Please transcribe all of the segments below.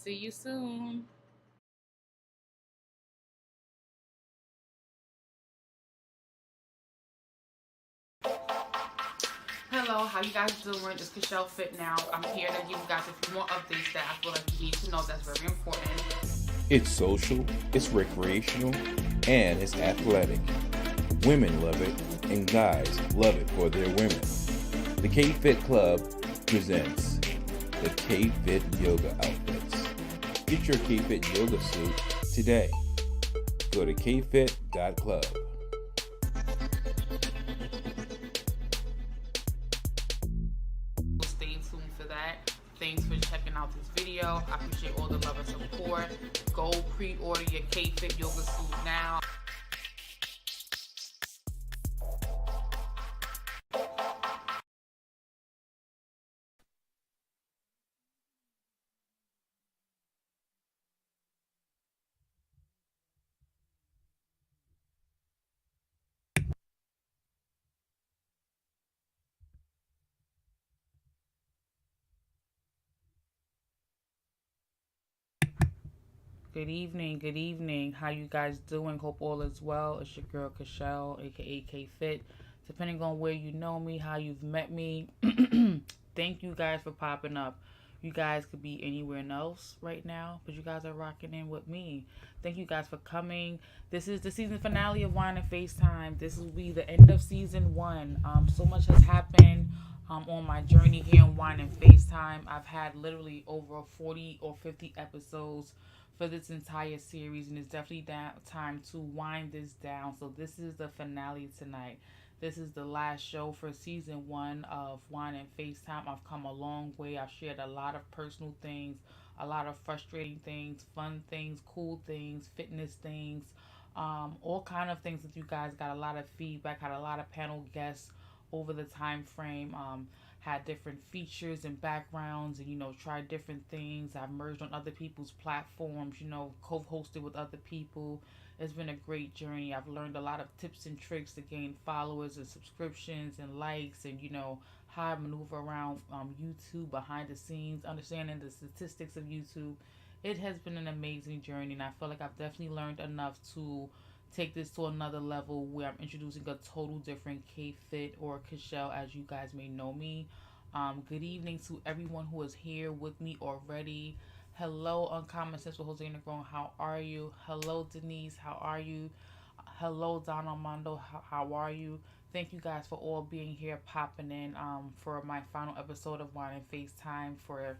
See you soon. Hello, how you guys doing? It's Michelle Fit Now. I'm here to give you guys a few more updates that I feel like you need to know that's very important. It's social, it's recreational, and it's athletic. Women love it, and guys love it for their women. The K-Fit Club presents the K-Fit Yoga Outfits. Get your K-Fit Yoga suit today. Go to kfit.club. Stay tuned for that. Thanks for checking out this video. I appreciate all the love and support. Go pre-order your K-Fit Yoga suit now. Good evening, good evening. How you guys doing? Hope all is well. It's your girl Kashelle, aka K Fit. Depending on where you know me, how you've met me, thank you guys for popping up. You guys could be anywhere else right now, but you guys are rocking in with me. Thank you guys for coming. This is the season finale of Wine and FaceTime. This will be the end of season one. So much has happened on my journey here in Wine and FaceTime. I've had literally over 40 or 50 episodes for this entire series, and it's definitely time to wind this down. So this is the finale tonight. This is the last show for season one of Wine and FaceTime. I've come a long way. I've shared a lot of personal things, a lot of frustrating things, fun things, cool things, fitness things, all kind of things with you guys. Got a lot of feedback, had a lot of panel guests over the time frame. Had different features and backgrounds, and tried different things. I've merged on other people's platforms, co-hosted with other people. It's been a great journey. I've learned a lot of tips and tricks to gain followers and subscriptions and likes, and how I maneuver around YouTube behind the scenes, understanding the statistics of YouTube. It has been an amazing journey, and I feel like I've definitely learned enough to take this to another level where I'm introducing a total different K-Fit or Kashelle, as you guys may know me. Good evening to everyone who is here with me already. Hello, Uncommon Sense with Jose Negron. How are you? Hello, Denise. How are you? Hello, Don Armando. How are you? Thank you guys for all being here, popping in for my final episode of Wine and FaceTime for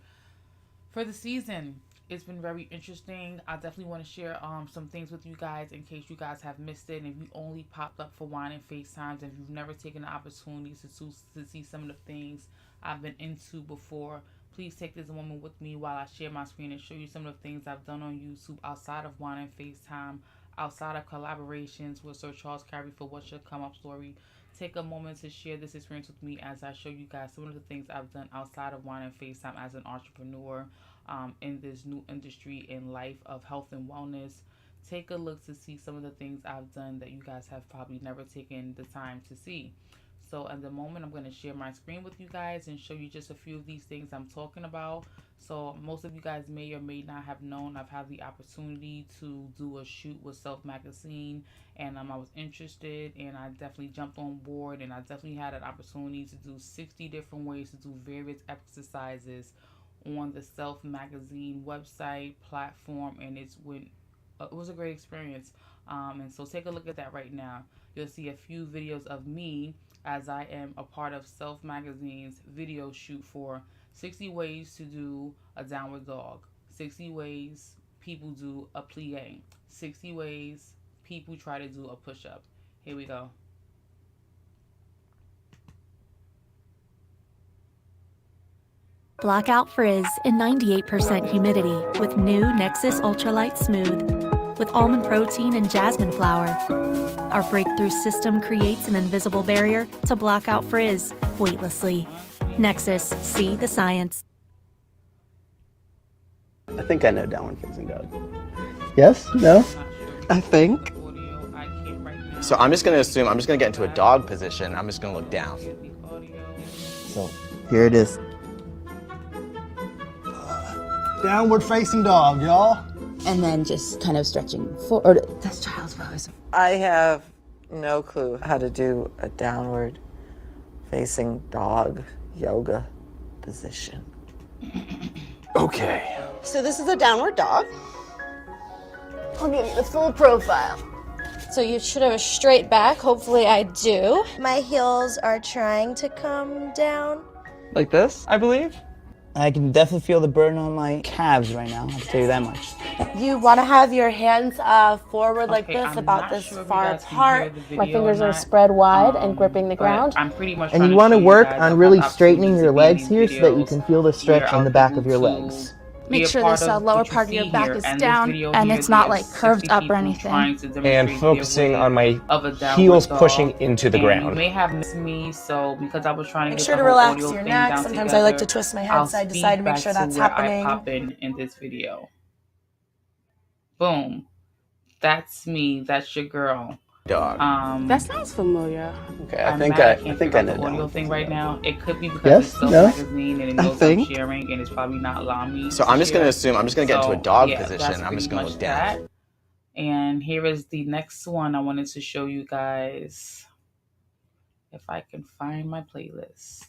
the season. It's been very interesting. I definitely want to share some things with you guys in case you guys have missed it. And if you only popped up for Wine and FaceTimes, and if you've never taken the opportunity to see some of the things I've been into before, please take this moment with me while I share my screen and show you some of the things I've done on YouTube outside of Wine and FaceTime. outside of collaborations with Sir Charles Carey for What Should Come Up story, take a moment to share this experience with me as I show you guys some of the things I've done outside of wine and FaceTime as an entrepreneur in this new industry in life of health and wellness. Take a look to see some of the things I've done that you guys have probably never taken the time to see. So at the moment, I'm going to share my screen with you guys and show you just a few of these things I'm talking about. So most of you guys may or may not have known I've had the opportunity to do a shoot with Self Magazine, and I was interested, and I definitely jumped on board, and I definitely had an opportunity to do 60 different ways to do various exercises on the Self Magazine website platform, and it was a great experience. And so take a look at that right now. You'll see a few videos of me as I am a part of Self Magazine's video shoot for 60 ways to do a downward dog, 60 ways people do a plie, 60 ways people try to do a push up. Here we go. Blackout Frizz in 98% humidity with new Nexus Ultralight Smooth with almond protein and jasmine flower. Our breakthrough system creates an invisible barrier to block out frizz weightlessly. Nexus, see the science. I think I know downward facing dog. Yes? No? I think. So I'm just going to assume, I'm just going to get into a dog position. I'm just going to look down. So here it is. Downward facing dog, y'all. And then just kind of stretching forward. That's child's pose. I have no clue how to do a downward facing dog yoga position. Okay. So this is a downward dog. I'll give you the full profile. So you should have a straight back. Hopefully I do. My heels are trying to come down. Like this, I believe. I can definitely feel the burn on my calves right now, I'll tell you that much. You want to have your hands forward like Okay, this, I'm about not this sure if you far guys can apart. hear the video My fingers or are not, spread wide and gripping the but ground. I'm pretty much And trying you to want to show you work guys on I've really had straightening opportunities your to be in legs these here so that you videos can feel the stretch where in the I back was of your able to legs. be Make a sure part this of lower what you part of your see back here. is And this down video and here, it's not there's like curved 60 up or people anything. trying to demonstrate And their focusing way on my of a downward heels dog. pushing into the And ground. you may have missed me, so because I was trying to Make get sure the to whole relax audio your thing neck. down Sometimes together, I like to twist my head I'll side to speed side to make back sure that's where happening. I pop in this video. Boom. That's me. That's your girl. Dog. That sounds familiar. Okay, I think I I can't think figure I out know the audio downward thing facing right dog. now. It could be because Yes? it's Self No? Magazine and it I knows I'm think. sharing and it's probably not allowing me. So I'm just going to assume, I'm just going to get into a dog yeah, that's position. I'm just going to pretty look much down. that. And here is the next one I wanted to show you guys. If I can find my playlist.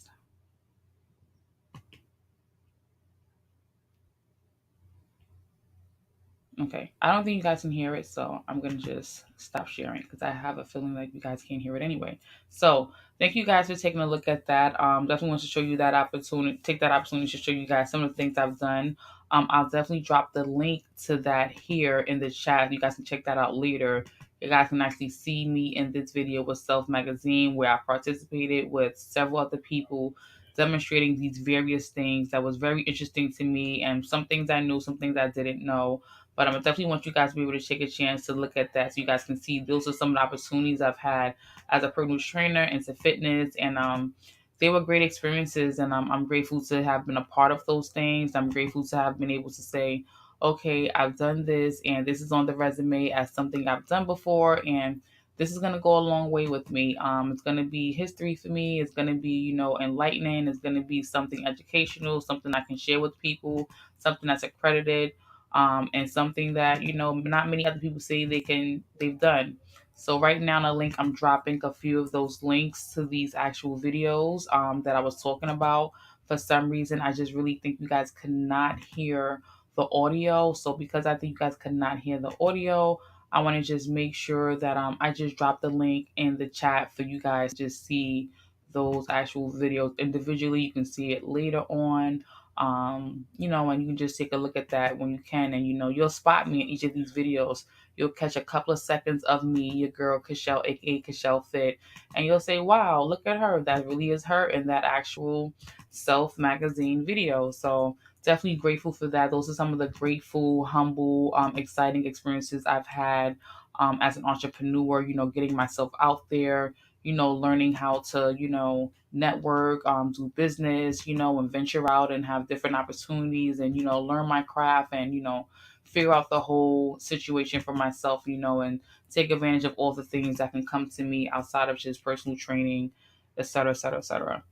Okay, I don't think you guys can hear it, so I'm gonna just stop sharing because I have a feeling like you guys can't hear it anyway. So thank you guys for taking a look at that. Definitely want to show you that opportunity. Take that opportunity to show you guys some of the things I've done. I'll definitely drop the link to that here in the chat. You guys can check that out later. You guys can actually see me in this video with Self Magazine, where I participated with several other people demonstrating these various things that was very interesting to me, and some things I knew, some things I didn't know. But I definitely want you guys to be able to take a chance to look at that so you guys can see those are some of the opportunities I've had as a personal trainer into fitness. And they were great experiences. And I'm grateful to have been a part of those things. I'm grateful to have been able to say, okay, I've done this and this is on the resume as something I've done before. And this is going to go a long way with me. It's going to be history for me. It's going to be, enlightening. It's going to be something educational, something I can share with people, something that's accredited. And something that not many other people say they've done. So right now in the link, I'm dropping a few of those links to these actual videos that I was talking about. For some reason, I just really think you guys could not hear the audio. So because I think you guys could not hear the audio, I want to just make sure that I just dropped the link in the chat for you guys to just see those actual videos individually. You can see it later on. And you can just take a look at that when you can, and you'll spot me in each of these videos. You'll catch a couple of seconds of me, your girl Kashelle, aka Kashelle Fit, and you'll say, wow, look at her, that really is her in that actual Self Magazine video. So definitely grateful for that. Those are some of the grateful, humble, exciting experiences I've had as an entrepreneur, getting myself out there, learning how to, network, do business, and venture out and have different opportunities and, learn my craft and, figure out the whole situation for myself, and take advantage of all the things that can come to me outside of just personal training, et cetera, et cetera, et cetera.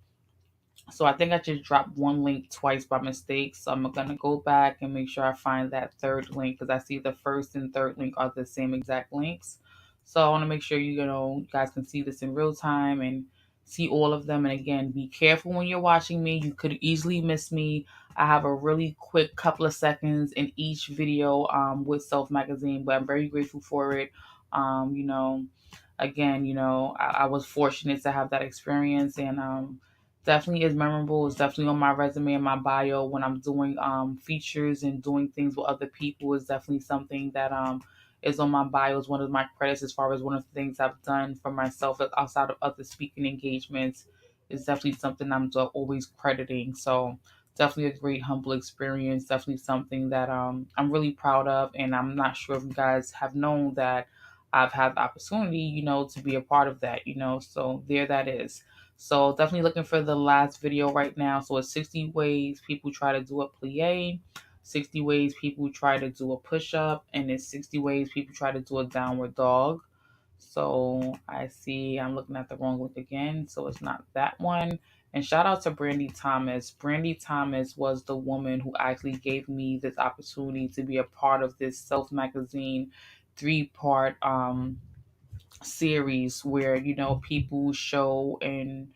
So I think I just dropped one link twice by mistake. So I'm going to go back and make sure I find that third link because I see the first and third link are the same exact links. So I want to make sure you guys can see this in real time and see all of them. And again, be careful when you're watching me. You could easily miss me. I have a really quick couple of seconds in each video with Self Magazine, but I'm very grateful for it. Again, I was fortunate to have that experience and definitely is memorable. It's definitely on my resume and my bio when I'm doing features and doing things with other people. Is definitely something that is on my bio as one of my credits as far as one of the things I've done for myself outside of other speaking engagements. Is definitely something I'm always crediting. So definitely a great humble experience. Definitely something that I'm really proud of, and I'm not sure if you guys have known that I've had the opportunity, to be a part of that, So there that is. So definitely looking for the last video right now. So it's 60 ways people try to do a plie, 60 ways people try to do a push-up, and it's 60 ways people try to do a downward dog. So I see I'm looking at the wrong link again. So it's not that one. And shout out to Brandy Thomas. Brandy Thomas was the woman who actually gave me this opportunity to be a part of this Self Magazine 3-part series where people show and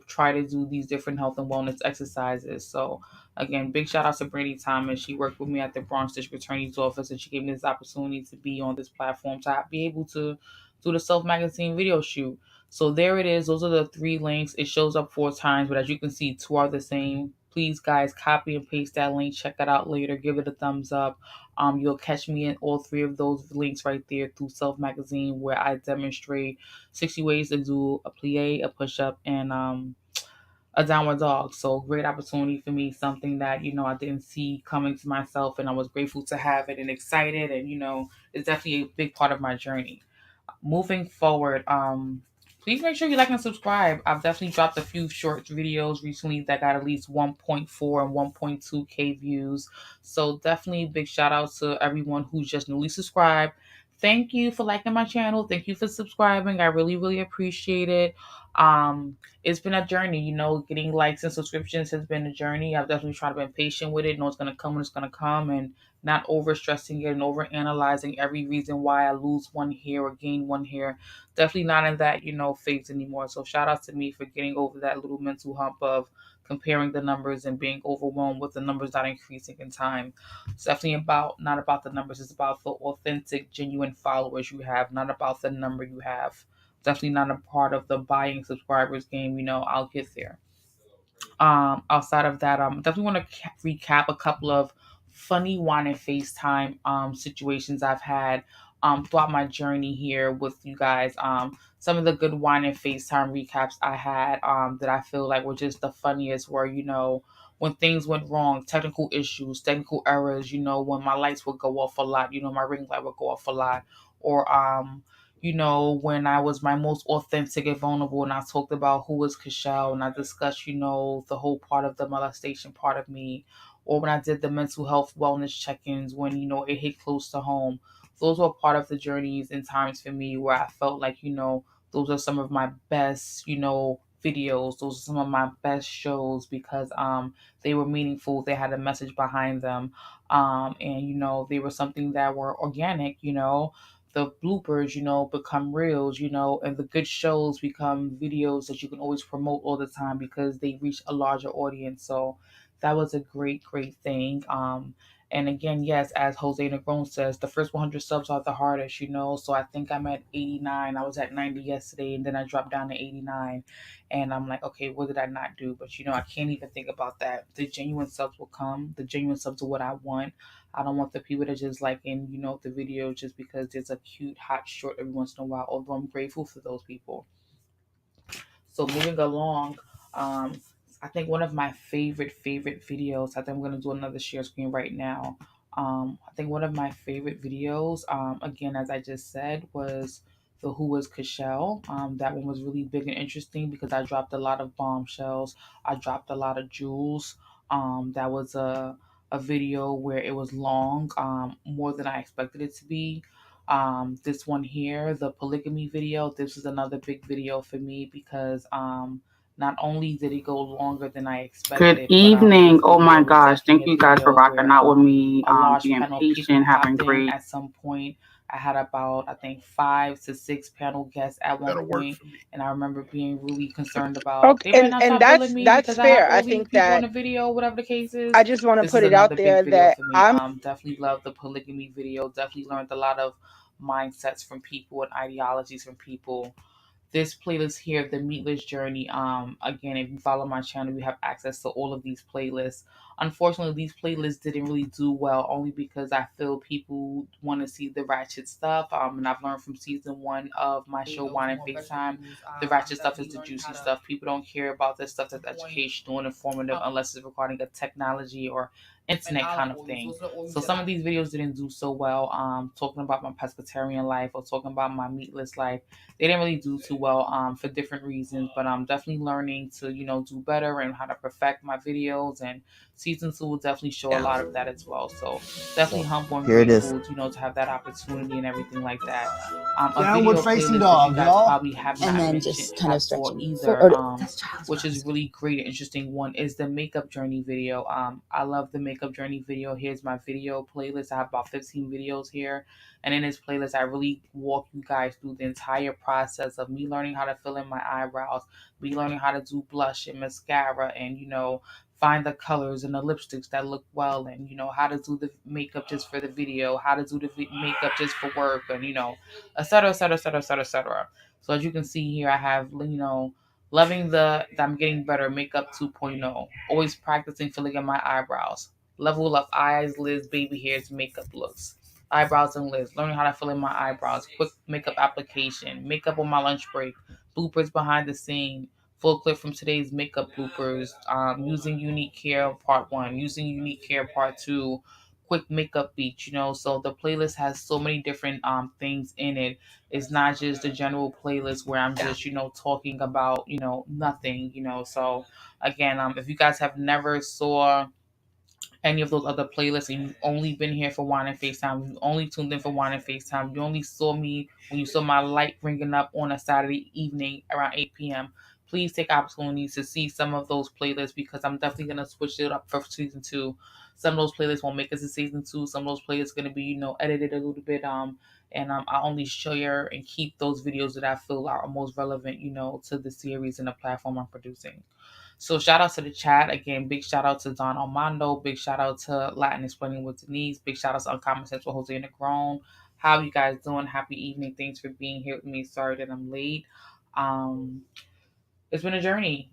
try to do these different health and wellness exercises. So again, big shout out to Brandy Thomas. She worked with me at the Bronx District Attorney's Office and she gave me this opportunity to be on this platform to be able to do the Self Magazine video shoot. So there it is. Those are the 3 links. It shows up 4 times, but as you can see, 2 are the same. Please guys, copy and paste that link, check it out later, give it a thumbs up. You'll catch me in all 3 of those links right there through Self Magazine, where I demonstrate 60 ways to do a plie, a push-up, and a downward dog. So great opportunity for me, something that, I didn't see coming to myself, and I was grateful to have it and excited, and, it's definitely a big part of my journey. Moving forward, please make sure you like and subscribe. I've definitely dropped a few short videos recently that got at least 1.4 and 1.2K views. So definitely big shout out to everyone who's just newly subscribed. Thank you for liking my channel. Thank you for subscribing. I really, really appreciate it. It's been a journey, getting likes and subscriptions has been a journey. I've definitely tried to be patient with it, know it's gonna come when it's gonna come, and not over stressing it and over analyzing every reason why I lose one hair or gain one hair. Definitely not in that, phase anymore. So shout out to me for getting over that little mental hump of comparing the numbers and being overwhelmed with the numbers not increasing in time. It's definitely not about the numbers. It's about the authentic, genuine followers you have, not about the number you have. Definitely not a part of the buying subscribers game. I'll get there. Outside of that, definitely want to recap a couple of funny wine and FaceTime situations I've had throughout my journey here with you guys. Some of the good wine and FaceTime recaps I had that I feel like were just the funniest were, when things went wrong, technical issues, technical errors, when my lights would go off a lot, my ring light would go off a lot, or when I was my most authentic and vulnerable and I talked about who was Kashelle and I discussed, the whole part of the molestation part of me, or when I did the mental health wellness check-ins when, it hit close to home. Those were part of the journeys and times for me where I felt like, those are some of my best, videos. Those are some of my best shows because they were meaningful. They had a message behind them. And, they were something that were organic, the bloopers, become reels, and the good shows become videos that you can always promote all the time because they reach a larger audience. So that was a great, great thing. And again, yes, as Jose Negron says, the first 100 subs are the hardest, So I think I'm at 89. I was at 90 yesterday, and then I dropped down to 89. And I'm like, okay, what did I not do? But, I can't even think about that. The genuine subs will come. The genuine subs are what I want. I don't want the people that just like in, the video just because there's a cute, hot short every once in a while, although I'm grateful for those people. So moving along, I think one of my favorite videos, I think I'm going to do another share screen right now, I think one of my favorite videos, again, as I just said, was the Who Was Cashel. That one was really big and interesting because I dropped a lot of bombshells. I dropped a lot of jewels. That was a video where it was long, more than I expected it to be. This one here, the polygamy video, this is another big video for me because not only did it go longer than I expected, Good but evening. this Oh my video was gosh. definitely Thank a you guys for video rocking where out with me, a large being panel of people patient, having popped in great. at some point. I had about, I think, 5 to 6 panel guests at one point, and I remember being really concerned about they Okay, might not and start billing me that's because I have fair. I all these think people in that the video, whatever the case is. I just want to This is put it out another big there video that for me. I'm Definitely love the polygamy video. Definitely learned a lot of mindsets from people and ideologies from people. This playlist here, the Meatless Journey. Again, if you follow my channel, you have access to all of these playlists. Unfortunately, these playlists didn't really do well, only because I feel people want to see the ratchet stuff. And I've learned from season 1 of my show, Wine and FaceTime, the ratchet stuff is the juicy stuff. People don't care about this stuff that's educational and informative unless it's regarding a technology or internet kind of thing. So some of these videos didn't do so well. Talking about my pescatarian life or talking about my meatless life, they didn't really do too well for different reasons, but I'm definitely learning to do better and how to perfect my videos, and season 2 will definitely show a lot of that as well. So definitely so humble and here it is. grateful to have that opportunity and everything like that. A Downward video facing playlist that you dog, guys y'all. probably have And not then mentioned just kind of or stretching either, forward. That's child's which is pose. really great and interesting one, is the makeup journey video. I love the makeup journey video. Here's my video playlist. I have about 15 videos here, and in this playlist, I really walk you guys through the entire process of me learning how to fill in my eyebrows, me learning how to do blush and mascara, and find the colors and the lipsticks that look well, and how to do the makeup just for the video, how to do the makeup just for work, and et cetera, et cetera, et cetera, et cetera, et cetera. So as you can see here, I have loving that I'm getting better, makeup 2.0, always practicing filling in my eyebrows, level up eyes, lids, baby hairs, makeup looks, eyebrows and lids, learning how to fill in my eyebrows, quick makeup application, makeup on my lunch break, bloopers behind the scene, full clip from today's makeup bloopers, using unique care part 1, using unique care part 2, quick makeup beat, so the playlist has so many different things in it. It's not just a general playlist where I'm just talking about nothing, so again, if you guys have never saw any of those other playlists and you've only been here for Wine and FaceTime, you only tuned in for Wine and FaceTime, you only saw me when you saw my light ringing up on a Saturday evening around 8 p.m., please take opportunities to see some of those playlists because I'm definitely going to switch it up for season 2. Some of those playlists won't make us to season 2. Some of those playlists are going to be, edited a little bit. And I only share and keep those videos that I feel are most relevant, to the series and the platform I'm producing. So shout out to the chat. Again, big shout out to Don Armando. Big shout out to Latin Explaining with Denise. Big shout out to Uncommon Sense with Jose and the Grown. How you guys doing? Happy evening. Thanks for being here with me. Sorry that I'm late. Um, it's been a journey,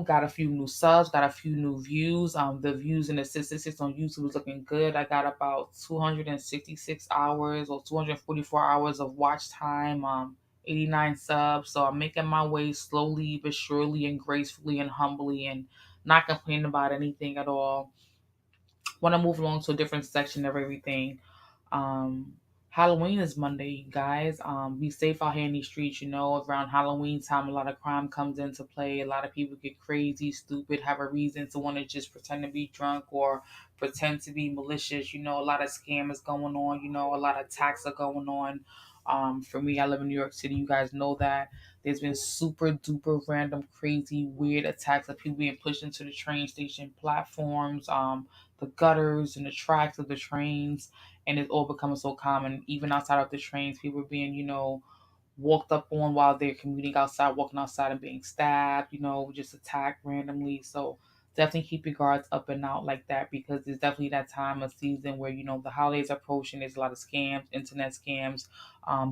got a few new subs, got a few new views. The views and the statistics on YouTube is looking good. I got about 266 hours or 244 hours of watch time, 89 subs. So I'm making my way slowly but surely and gracefully and humbly and not complaining about anything at all. Want to move along to a different section of everything. Um, Halloween is Monday, guys. Be safe out here in these streets. Around Halloween time, a lot of crime comes into play. A lot of people get crazy, stupid, have a reason to want to just pretend to be drunk or pretend to be malicious. A lot of scam is going on. A lot of attacks are going on. For me, I live in New York City. You guys know that. There's been super duper random, crazy, weird attacks of people being pushed into the train station platforms, the gutters and the tracks of the trains, and it's all becoming so common. Even outside of the trains, people are being, walked up on while they're commuting outside, walking outside and being stabbed, just attacked randomly. So definitely keep your guards up and out like that because it's definitely that time of season where, the holidays are approaching. There's a lot of scams, internet scams,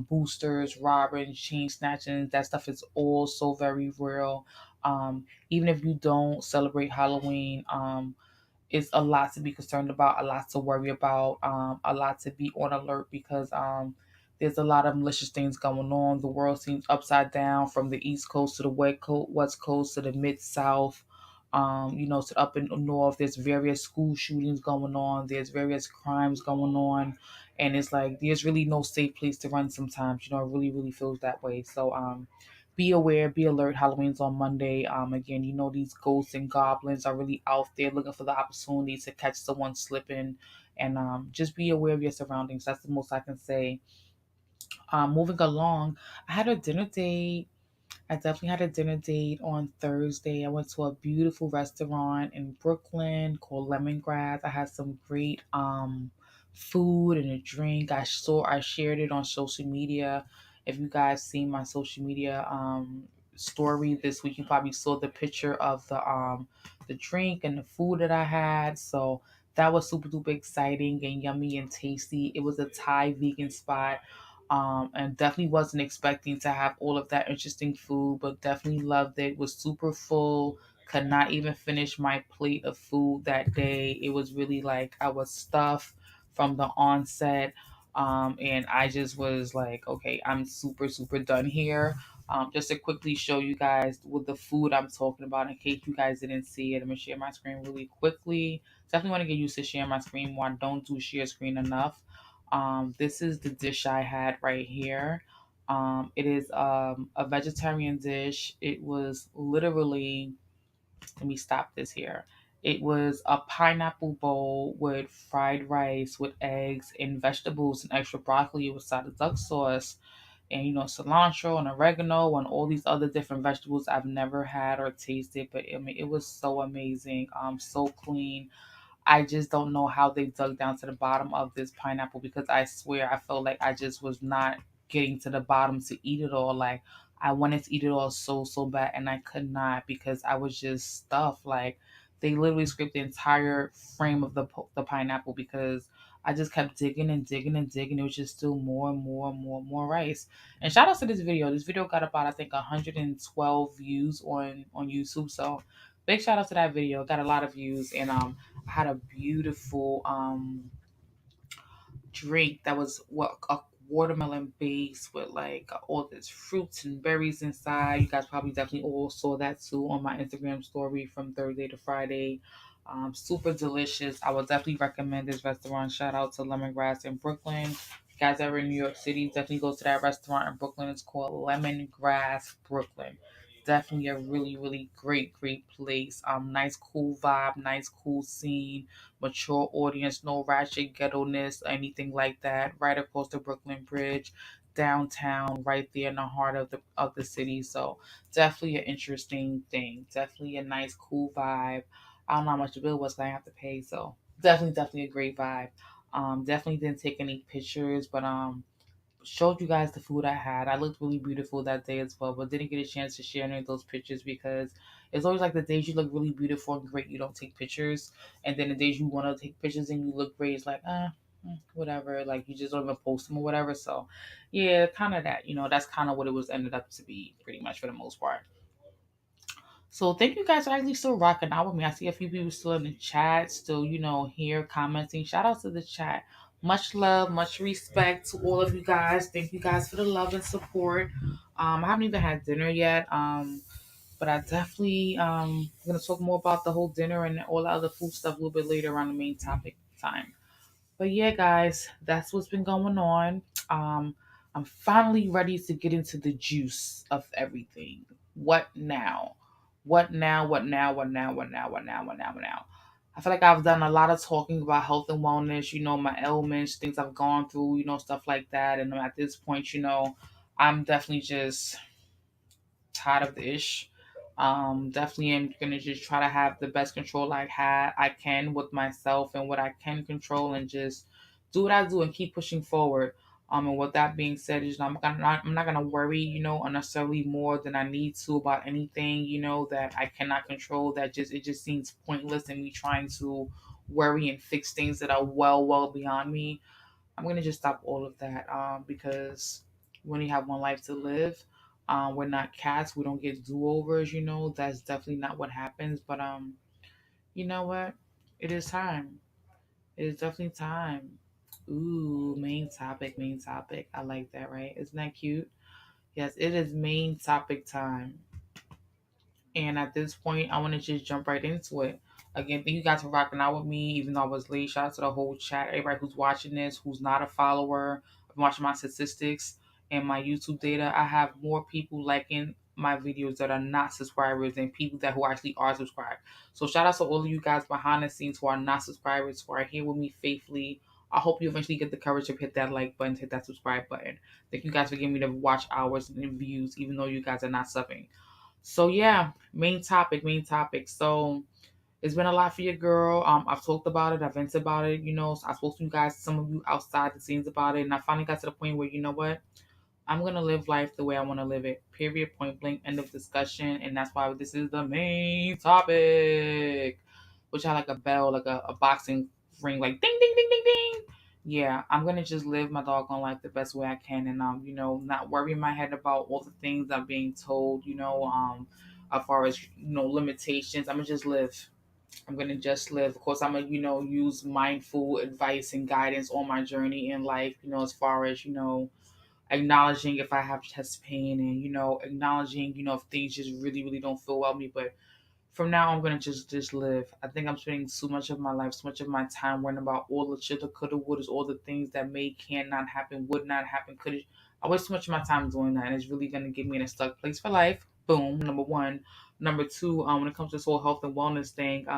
boosters, robbing, chain snatching. That stuff is all so very real. Even if you don't celebrate Halloween, it's a lot to be concerned about, a lot to worry about, a lot to be on alert because there's a lot of malicious things going on. The world seems upside down from the East Coast to the West Coast to the Mid South. So up in the north, there's various school shootings going on. There's various crimes going on, and it's like there's really no safe place to run sometimes. It really, really feels that way. So be aware, be alert. Halloween's on Monday. Again, these ghosts and goblins are really out there looking for the opportunity to catch someone slipping, and just be aware of your surroundings. That's the most I can say. Moving along, I had a dinner date. I definitely had a dinner date on Thursday. I went to a beautiful restaurant in Brooklyn called Lemongrass. I had some great food and a drink. I shared it on social media. If you guys seen my social media story this week, you probably saw the picture of the drink and the food that I had. So that was super duper exciting and yummy and tasty. It was a Thai vegan spot, and definitely wasn't expecting to have all of that interesting food, but definitely loved it. Was super full, could not even finish my plate of food that day. It was really like I was stuffed from the onset, and I just was like, okay, I'm super super done here. Just to quickly show you guys with the food I'm talking about, in case you guys didn't see it, I'm gonna share my screen really quickly. Definitely want to get used to sharing my screen more. I don't do share screen enough. This is the dish I had right here. It is a vegetarian dish. It was literally, let me stop this here. It was a pineapple bowl with fried rice with eggs and vegetables and extra broccoli with side of duck sauce and cilantro and oregano and all these other different vegetables I've never had or tasted. But I mean, it was so amazing. So clean. I just don't know how they dug down to the bottom of this pineapple, because I swear I felt like I just was not getting to the bottom to eat it all. Like I wanted to eat it all so so bad and I could not, because I was just stuffed. Like they literally scraped the entire frame of the pineapple, because I just kept digging and digging and digging. It was just still more and more and more and more rice. And shout out to this video. This video got about, I think, 112 views on YouTube. So big shout out to that video. Got a lot of views. And I had a beautiful drink that was a watermelon base with like all this fruits and berries inside. You guys probably definitely all saw that too on my Instagram story from Thursday to Friday. Super delicious. I would definitely recommend this restaurant. Shout out to Lemongrass in Brooklyn. If you guys ever in New York City, definitely go to that restaurant in Brooklyn. It's called Lemongrass Brooklyn. Definitely a really, really great, great place. Nice, cool vibe, nice, cool scene, mature audience, no ratchet ghetto-ness, anything like that. Right across the Brooklyn Bridge, downtown, right there in the heart of the city. So definitely an interesting thing. Definitely a nice, cool vibe. I don't know how much the bill was, 'cause I have to pay. So definitely a great vibe. Definitely didn't take any pictures, but showed you guys the food I had. I looked really beautiful that day as well, but didn't get a chance to share any of those pictures, because it's always like the days you look really beautiful and great, you don't take pictures, and then the days you want to take pictures and you look great, it's like whatever, like you just don't even post them or whatever. So yeah, kind of that. That's kind of what it was ended up to be, pretty much for the most part. So thank you guys for actually still rocking out with me. I see a few people still in the chat, still, here commenting. Shout out to the chat. Much love, much respect to all of you guys. Thank you guys for the love and support. I haven't even had dinner yet. But I definitely gonna talk more about the whole dinner and all the other food stuff a little bit later around the main topic time. But yeah, guys, that's what's been going on. Um, I'm finally ready to get into the juice of everything. What now? What now? What now? What now? What now? What now? What now? What now? I feel like I've done a lot of talking about health and wellness, my ailments, things I've gone through, stuff like that. And at this point, I'm definitely just tired of the ish. Definitely am gonna just try to have the best control I can with myself and what I can control, and just do what I do and keep pushing forward. And with that being said, I'm not gonna worry, unnecessarily more than I need to about anything, that I cannot control. It just seems pointless in me trying to worry and fix things that are well beyond me. I'm gonna just stop all of that, because we only have one life to live. We're not cats. We don't get do overs. That's definitely not what happens. But you know what? It is time. It is definitely time. Ooh, main topic, main topic. I like that, right? Isn't that cute? Yes, it is main topic time. And at this point, I want to just jump right into it. Again, thank you guys for rocking out with me, even though I was late. Shout out to the whole chat, everybody who's watching this, who's not a follower. I'm watching my statistics and my YouTube data. I have more people liking my videos that are not subscribers than people that who actually are subscribed. So shout out to all of you guys behind the scenes who are not subscribers, who are here with me faithfully. I hope you eventually get the courage to hit that like button, hit that subscribe button. Thank you guys for giving me the watch hours and views, even though you guys are not subbing. So yeah, main topic. So it's been a lot for your girl. I've talked about it, I've vented about it, I spoke to you guys, some of you outside the scenes about it, and I finally got to the point where you know what? I'm gonna live life the way I wanna live it. Period, point blank, end of discussion. And that's why this is the main topic. Which I like a bell, like a boxing ring, like ding ding ding ding ding. Yeah, I'm gonna just live my doggone life the best way I can, and not worry in my head about all the things I'm being told, as far as limitations. I'm gonna just live. I'm gonna just live. Of course, I'm gonna use mindful advice and guidance on my journey in life. As far as acknowledging if I have chest pain, and acknowledging if things just really really don't feel well with me. But from now, I'm gonna just live. I think I'm spending so much of my life, so much of my time worrying about all the shoulda, coulda, wouldas, all the things that may, cannot happen, would not happen, could. I waste so much of my time doing that, and it's really gonna get me in a stuck place for life. Boom. Number one. Number two. When it comes to this whole health and wellness thing,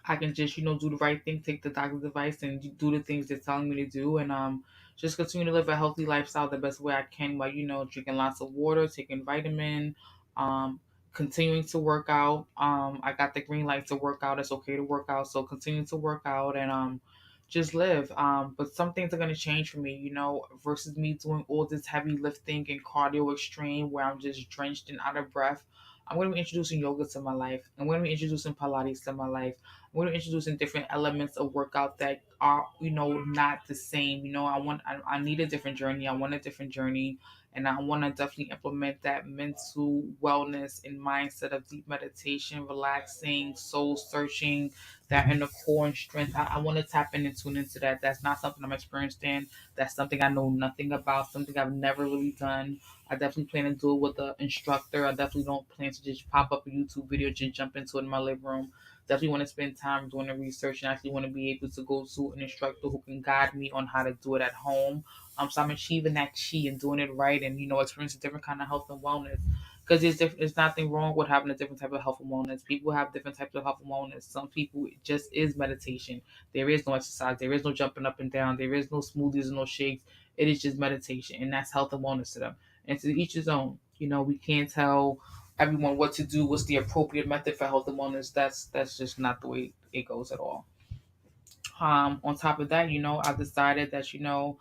I can just, do the right thing, take the doctor's advice, and do the things they're telling me to do, and just continue to live a healthy lifestyle the best way I can while, drinking lots of water, taking vitamin, um, continuing to work out. I got the green light to work out. It's okay to work out, so continue to work out and just live. But some things are gonna change for me, versus me doing all this heavy lifting and cardio extreme where I'm just drenched and out of breath. I'm going to be introducing yoga to my life. I'm going to be introducing Pilates to my life. We're introducing different elements of workout that are, not the same. I need a different journey. I want a different journey. And I want to definitely implement that mental wellness and mindset of deep meditation, relaxing, soul searching, that inner core and strength. I want to tap in and tune into that. That's not something I'm experienced in. That's something I know nothing about, something I've never really done. I definitely plan to do it with an instructor. I definitely don't plan to just pop up a YouTube video, just jump into it in my living room. Definitely want to spend time doing the research and actually want to be able to go to an instructor who can guide me on how to do it at home. So I'm achieving that chi and doing it right, and experiencing different kind of health and wellness. Because there's nothing wrong with having a different type of health and wellness. People have different types of health and wellness. Some people it just is meditation. There is no exercise. There is no jumping up and down. There is no smoothies and no shakes. It is just meditation, and that's health and wellness to them. And to each his own. We can't tell everyone what to do, what's the appropriate method for health and wellness. That's just not the way it goes at all. On top of that, I've decided that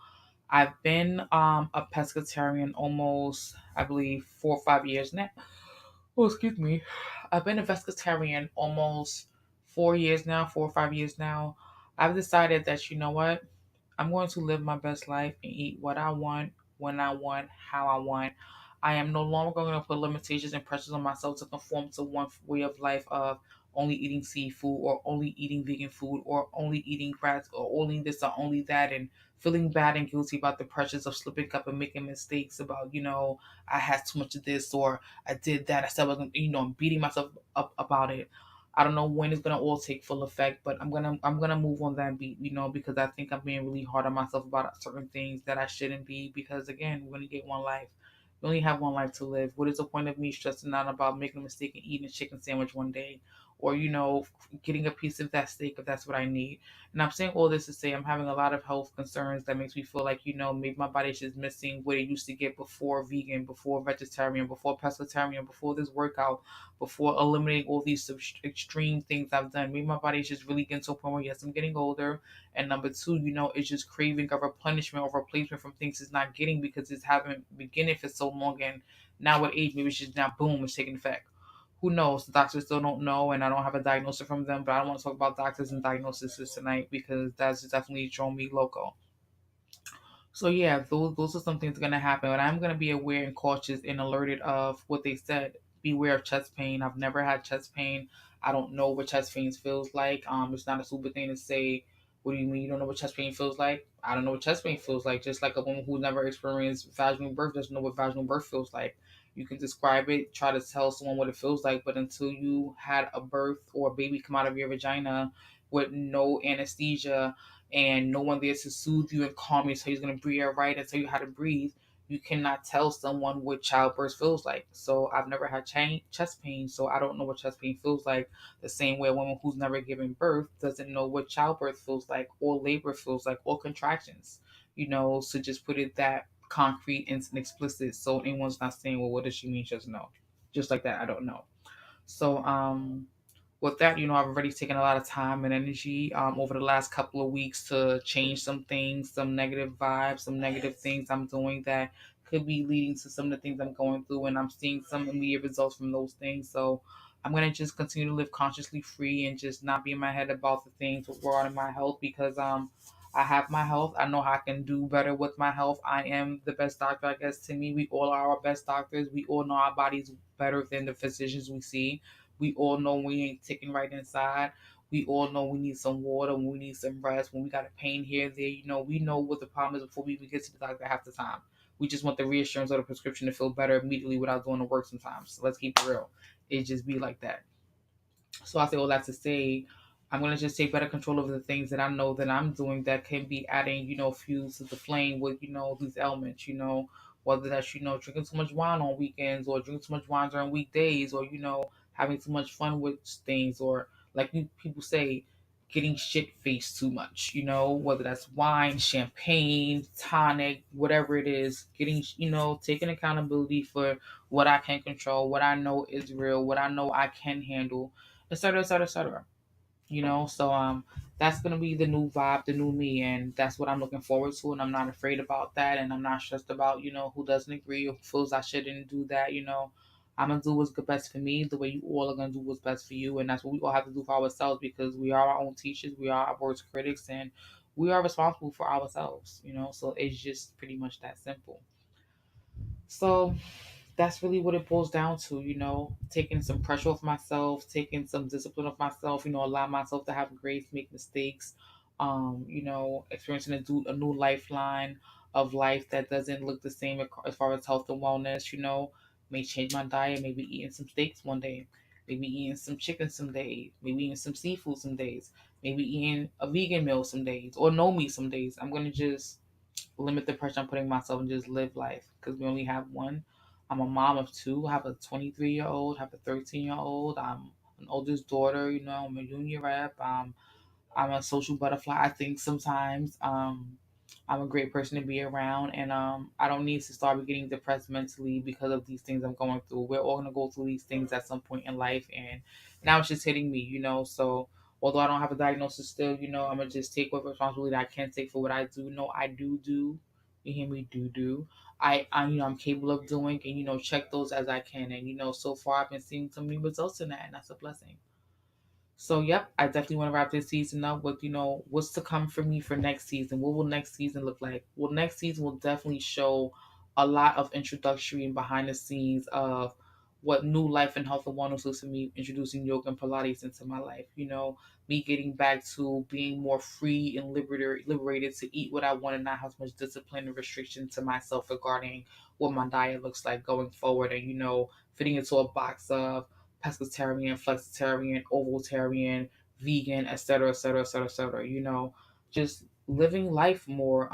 I've been a pescatarian almost, I believe, 4 or 5 years now. Oh, excuse me. I've been a pescatarian almost 4 years now, 4 or 5 years now. I've decided that what, I'm going to live my best life and eat what I want, when I want, how I want. I am no longer going to put limitations and pressures on myself to conform to one way of life of only eating seafood or only eating vegan food or only eating grass or only this or only that, and feeling bad and guilty about the pressures of slipping up and making mistakes about, I had too much of this or I did that. I said I wasn't, I'm beating myself up about it. I don't know when it's gonna all take full effect, but I'm gonna move on that beat, because I think I'm being really hard on myself about certain things that I shouldn't be. Because again, we're gonna get one life. We only have one life to live. What is the point of me stressing out about making a mistake and eating a chicken sandwich one day, or getting a piece of that steak if that's what I need? And I'm saying all this to say I'm having a lot of health concerns that makes me feel like maybe my body's just missing what it used to get before vegan, before vegetarian, before pescatarian, before this workout, before eliminating all these extreme things I've done. Maybe my body's just really getting to a point where yes, I'm getting older, and number two, it's just craving a replenishment or replacement from things it's not getting because it's haven't been getting for so long, and now with age, maybe it's just now boom, it's taking effect. Who knows? The doctors still don't know, and I don't have a diagnosis from them. But I don't want to talk about doctors and diagnoses tonight because that's definitely thrown me loco. So yeah, those are some things gonna happen, but I'm gonna be aware and cautious and alerted of what they said. Beware of chest pain. I've never had chest pain. I don't know what chest pain feels like. It's not a super thing to say. What do you mean you don't know what chest pain feels like? I don't know what chest pain feels like. Just like a woman who never experienced vaginal birth doesn't know what vaginal birth feels like. You can describe it, try to tell someone what it feels like, but until you had a birth or a baby come out of your vagina with no anesthesia and no one there to soothe you and calm you, so he's gonna breathe right and tell you how to breathe, you cannot tell someone what childbirth feels like. So I've never had chest pain, so I don't know what chest pain feels like. The same way a woman who's never given birth doesn't know what childbirth feels like, or labor feels like, or contractions. So just put it that concrete and explicit, so anyone's not saying, well, what does she mean? She doesn't know. Just like that, I don't know. So with that, I've already taken a lot of time and energy over the last couple of weeks to change some things, some negative vibes, some negative things I'm doing that could be leading to some of the things I'm going through, and I'm seeing some immediate results from those things. So I'm gonna just continue to live consciously free and just not be in my head about the things regarding my health, because I have my health. I know how I can do better with my health. I am the best doctor, I guess. To me, we all are our best doctors. We all know our bodies better than the physicians we see. We all know we ain't ticking right inside. We all know we need some water, when we need some rest, when we got a pain here and there. We know what the problem is before we even get to the doctor half the time. We just want the reassurance of the prescription to feel better immediately without doing the work sometimes. So let's keep it real. It just be like that. So I say all that to say, I'm gonna just take better control over the things that I know that I'm doing that can be adding, fuel to the flame with, these elements, whether that's, drinking too much wine on weekends, or drinking too much wine during weekdays, or, having too much fun with things, or like people say, getting shit faced too much, whether that's wine, champagne, tonic, whatever it is, getting, taking accountability for what I can control, what I know is real, what I know I can handle, etc., etc., etc. So that's gonna be the new vibe, the new me, and that's what I'm looking forward to. And I'm not afraid about that, and I'm not stressed about who doesn't agree or who feels I shouldn't do that. I'm gonna do what's best for me, the way you all are gonna do what's best for you, and that's what we all have to do for ourselves, because we are our own teachers, we are our worst critics, and we are responsible for ourselves. So it's just pretty much that simple. So that's really what it boils down to, taking some pressure off myself, taking some discipline off myself, allow myself to have grace, make mistakes, experiencing a new lifeline of life that doesn't look the same as far as health and wellness, may change my diet, maybe eating some steaks one day, maybe eating some chicken some days, maybe eating some seafood some days, maybe eating a vegan meal some days, or no meat some days. I'm going to just limit the pressure I'm putting myself and just live life, because we only have one. I'm a mom of two. I have a 23-year-old, have a 13-year-old. I'm an oldest daughter. I'm a union rep. I'm a social butterfly. I think sometimes I'm a great person to be around, and I don't need to start getting depressed mentally because of these things I'm going through. We're all gonna go through these things at some point in life, and now it's just hitting me. So although I don't have a diagnosis still, I'm gonna just take what responsibility I can take for what I do know I do. You hear me? Do. I'm capable of doing, and check those as I can, and so far I've been seeing some new results in that, and that's a blessing. So, yep, I definitely want to wrap this season up with, what's to come for me for next season. What will next season look like? Well, next season will definitely show a lot of introductory and behind the scenes of what new life and health and wellness looks for me, introducing yoga and Pilates into my life. Me getting back to being more free and liberated to eat what I want and not have so much discipline and restriction to myself regarding what my diet looks like going forward, and, fitting into a box of pescatarian, flexitarian, ovaltarian, vegan, etc., etc., etc., etc. Just living life more.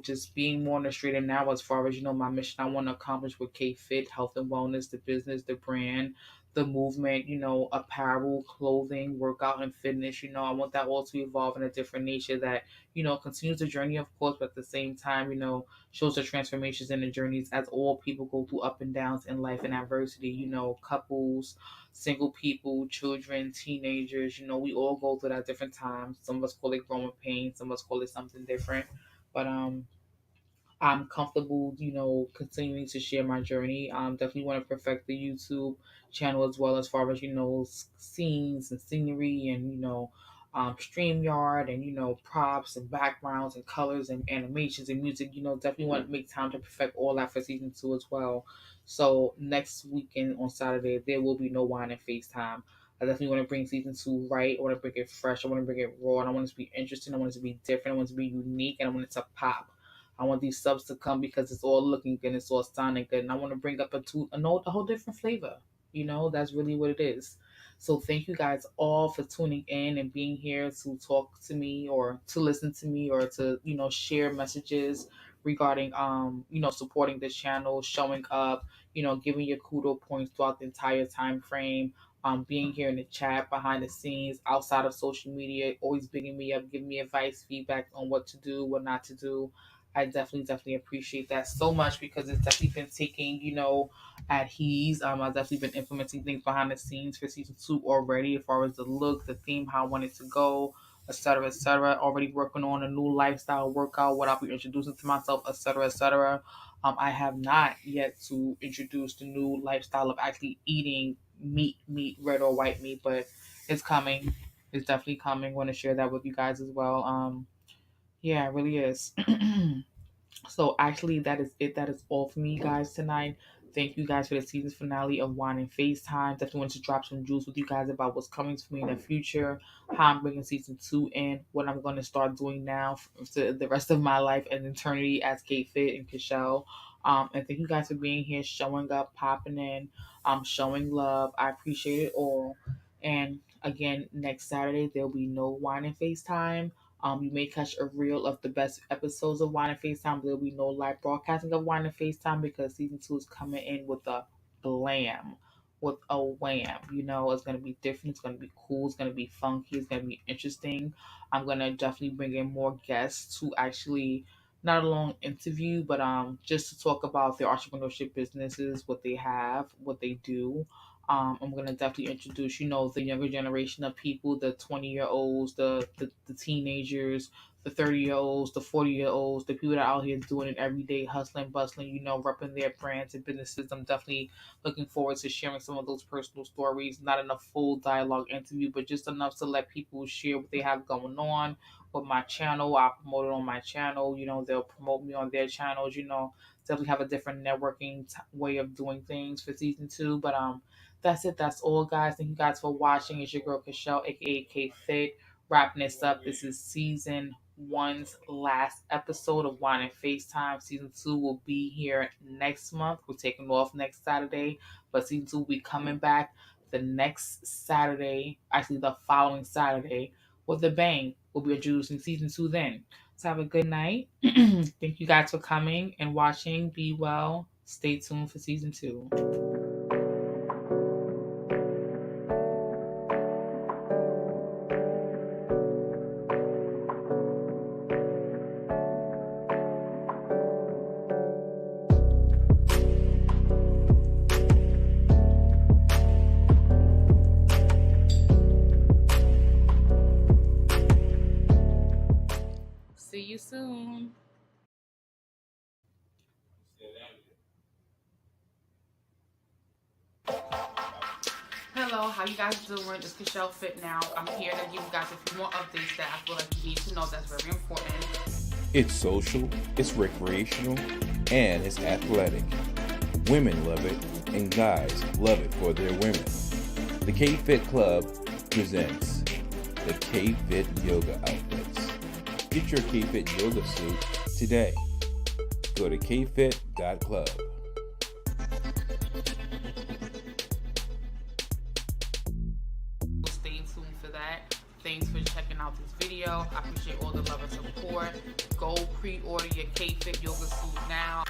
Just being more on the straight and narrow as far as my mission. I want to accomplish with K Fit, health and wellness, the business, the brand, the movement. Apparel, clothing, workout, and fitness. I want that all to evolve in a different nature that continues the journey, of course, but at the same time, shows the transformations and the journeys as all people go through up and downs in life and adversity. Couples, single people, children, teenagers, we all go through that at different times. Some of us call it growing pain, some of us call it something different. But I'm comfortable, continuing to share my journey. Definitely want to perfect the YouTube channel as well, as far as, scenes and scenery and, StreamYard and, props and backgrounds and colors and animations and music. Definitely want to make time to perfect all that for season 2 as well. So next weekend on Saturday, there will be no wine and FaceTime. I definitely want to bring season 2 right. I want to bring it fresh. I want to bring it raw. And I want it to be interesting. I want it to be different. I want it to be unique. And I want it to pop. I want these subs to come because it's all looking good. It's all sounding good. And I want to bring up a whole different flavor. That's really what it is. So thank you guys all for tuning in and being here to talk to me or to listen to me or to, share messages regarding, supporting this channel, showing up, giving your kudo points throughout the entire time frame. Being here in the chat, behind the scenes, outside of social media, always bigging me up, giving me advice, feedback on what to do, what not to do. I definitely appreciate that so much because it's definitely been taking, at ease. I've definitely been implementing things behind the scenes for season 2 already, as far as the look, the theme, how I want it to go, etc., etc. Already working on a new lifestyle workout, what I'll be introducing to myself, etc., etc. I have not yet to introduce the new lifestyle of actually eating meat, red or white meat, but it's coming. It's definitely coming. Want to share that with you guys as well. Yeah, it really is. So actually, that is it. That is all for me, guys, tonight. Thank you guys for the season finale of Wine and FaceTime. Definitely wanted to drop some jewels with you guys about what's coming for me in the future, how I'm bringing season 2 in, what I'm going to start doing now for the rest of my life and eternity as Kate Fit and Kishelle. And thank you guys for being here, showing up, popping in, showing love. I appreciate it all. And again, next Saturday, there'll be no Wine and FaceTime. You may catch a reel of the best episodes of Wine and FaceTime. There'll be no live broadcasting of Wine and FaceTime because season 2 is coming in with a blam, with a wham. It's going to be different. It's going to be cool. It's going to be funky. It's going to be interesting. I'm going to definitely bring in more guests to actually, not a long interview, but just to talk about their entrepreneurship businesses, what they have, what they do. I'm going to definitely introduce, the younger generation of people, the 20-year-olds, the teenagers, the 30-year-olds, the 40-year-olds, the people that are out here doing it every day, hustling, bustling, repping their brands and businesses. I'm definitely looking forward to sharing some of those personal stories. Not in a full dialogue interview, but just enough to let people share what they have going on with my channel. I promote it on my channel. They'll promote me on their channels. Definitely have a different networking way of doing things for season 2. But that's it. That's all, guys. Thank you guys for watching. It's your girl, Kishelle, aka K Fit. Wrapping this up. This is season 1's last episode of Wine and FaceTime. Season 2 will be here next month. We're taking off next Saturday, but season 2 will be coming back the next Saturday, actually the following Saturday, with a bang. We'll be introducing season 2 then. So have a good night. Thank you guys for coming and watching. Be well. Stay tuned for season 2. See you soon. Hello, how you guys doing? It's Kishelle Fit now. I'm here to give you guys a few more updates that I feel like you need to know that's very important. It's social, it's recreational, and it's athletic. Women love it, and guys love it for their women. The K-Fit Club presents the K-Fit Yoga Outfits. Get your K-Fit yoga suit today. Go to kfit.club. Stay tuned for that. Thanks for checking out this video. I appreciate all the love and support. Go pre-order your K-Fit yoga suit now.